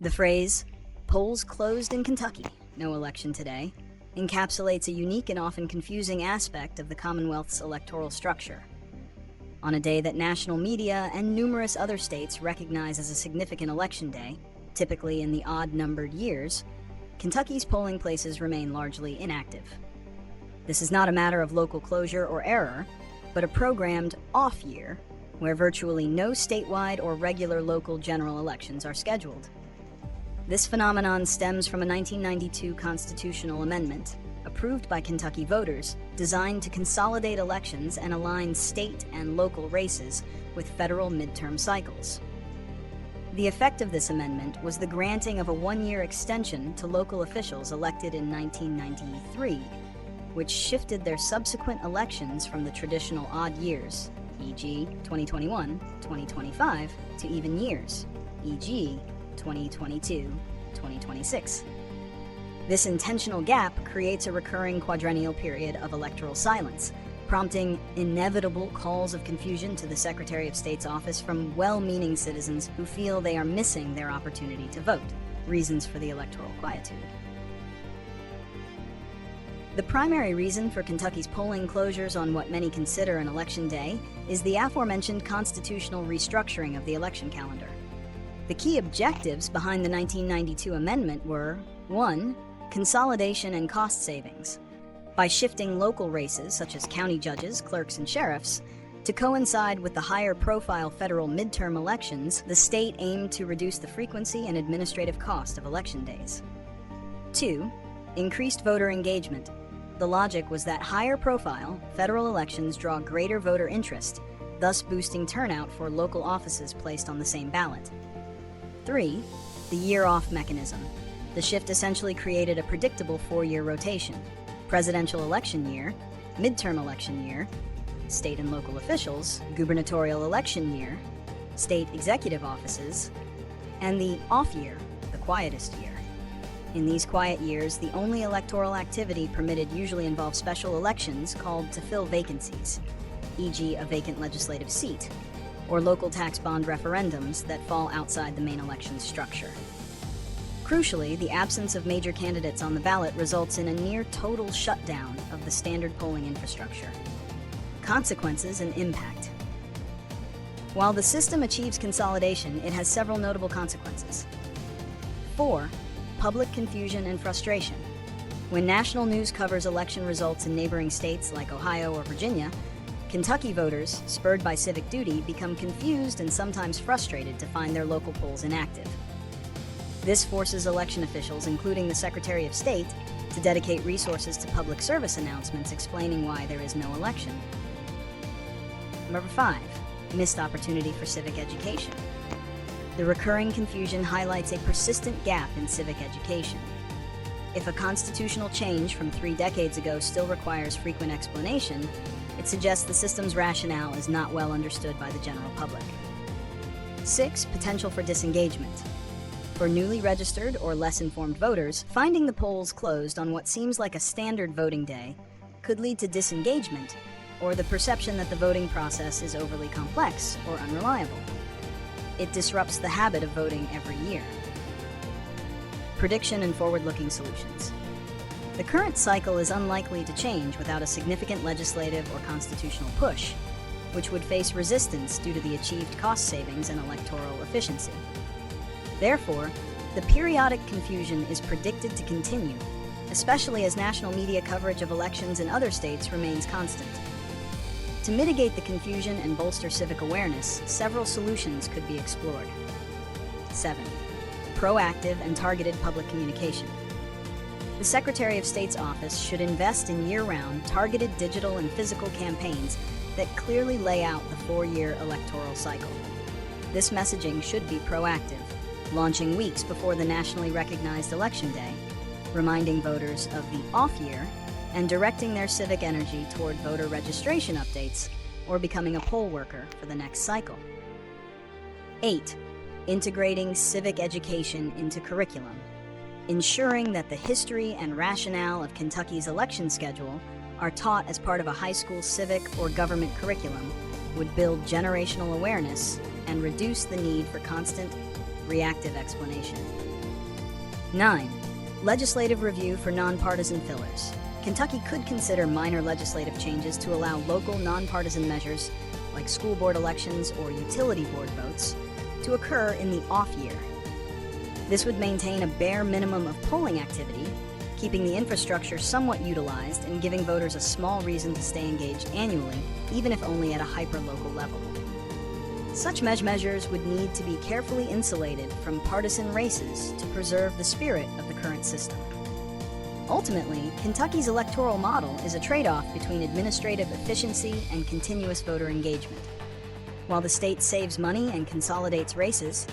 The phrase, "polls closed in Kentucky, no election today," encapsulates a unique and often confusing aspect of the Commonwealth's electoral structure. On a day that national media and numerous other states recognize as a significant election day, typically in the odd-numbered years, Kentucky's polling places remain largely inactive. This is not a matter of local closure or error, but a programmed off year where virtually no statewide or regular local general elections are scheduled. This phenomenon stems from a 1992 constitutional amendment, approved by Kentucky voters, designed to consolidate elections and align state and local races with federal midterm cycles. The effect of this amendment was the granting of a one-year extension to local officials elected in 1993, which shifted their subsequent elections from the traditional odd years, e.g. 2021, 2025, to even years, e.g. 2022, 2026. This intentional gap creates a recurring quadrennial period of electoral silence, prompting inevitable calls of confusion to the Secretary of State's office from well-meaning citizens who feel they are missing their opportunity to vote. Reasons for the electoral quietude. The primary reason for Kentucky's polling closures on what many consider an election day is the aforementioned constitutional restructuring of the election calendar. The key objectives behind the 1992 amendment were: 1. Consolidation and cost savings. By shifting local races, such as county judges, clerks, and sheriffs, to coincide with the higher-profile federal midterm elections, the state aimed to reduce the frequency and administrative cost of election days. 2. Increased voter engagement. The logic was that higher-profile federal elections draw greater voter interest, thus boosting turnout for local offices placed on the same ballot. 3. The year-off mechanism. The shift essentially created a predictable four-year rotation: presidential election year, midterm election year, state and local officials, gubernatorial election year, state executive offices, and the off year, the quietest year. In these quiet years, the only electoral activity permitted usually involves special elections called to fill vacancies, e.g. a vacant legislative seat, or local tax bond referendums that fall outside the main election structure. Crucially, the absence of major candidates on the ballot results in a near-total shutdown of the standard polling infrastructure. Consequences and impact. While the system achieves consolidation, it has several notable consequences. 4. Public confusion and frustration. When national news covers election results in neighboring states like Ohio or Virginia, Kentucky voters, spurred by civic duty, become confused and sometimes frustrated to find their local polls inactive. This forces election officials, including the Secretary of State, to dedicate resources to public service announcements explaining why there is no election. Number 5. Missed opportunity for civic education. The recurring confusion highlights a persistent gap in civic education. If a constitutional change from 3 decades ago still requires frequent explanation, it suggests the system's rationale is not well understood by the general public. 6. Potential for disengagement. For newly registered or less informed voters, finding the polls closed on what seems like a standard voting day could lead to disengagement or the perception that the voting process is overly complex or unreliable. It disrupts the habit of voting every year. Prediction and forward-looking solutions. The current cycle is unlikely to change without a significant legislative or constitutional push, which would face resistance due to the achieved cost savings and electoral efficiency. Therefore, the periodic confusion is predicted to continue, especially as national media coverage of elections in other states remains constant. To mitigate the confusion and bolster civic awareness, several solutions could be explored. 7. Proactive and targeted public communication. The Secretary of State's office should invest in year-round, targeted digital and physical campaigns that clearly lay out the 4-year electoral cycle. This messaging should be proactive, launching weeks before the nationally recognized election day, reminding voters of the off year, and directing their civic energy toward voter registration updates or becoming a poll worker for the next cycle. 8. Integrating civic education into curriculum. Ensuring that the history and rationale of Kentucky's election schedule are taught as part of a high school civic or government curriculum would build generational awareness and reduce the need for constant, reactive explanation. 9. Legislative review for nonpartisan fillers. Kentucky could consider minor legislative changes to allow local nonpartisan measures, like school board elections or utility board votes, to occur in the off year. This would maintain a bare minimum of polling activity, keeping the infrastructure somewhat utilized and giving voters a small reason to stay engaged annually, even if only at a hyper-local level. Such measures would need to be carefully insulated from partisan races to preserve the spirit of the current system. Ultimately, Kentucky's electoral model is a trade-off between administrative efficiency and continuous voter engagement. While the state saves money and consolidates races,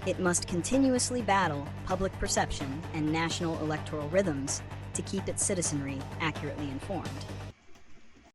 it must continuously battle public perception and national electoral rhythms to keep its citizenry accurately informed.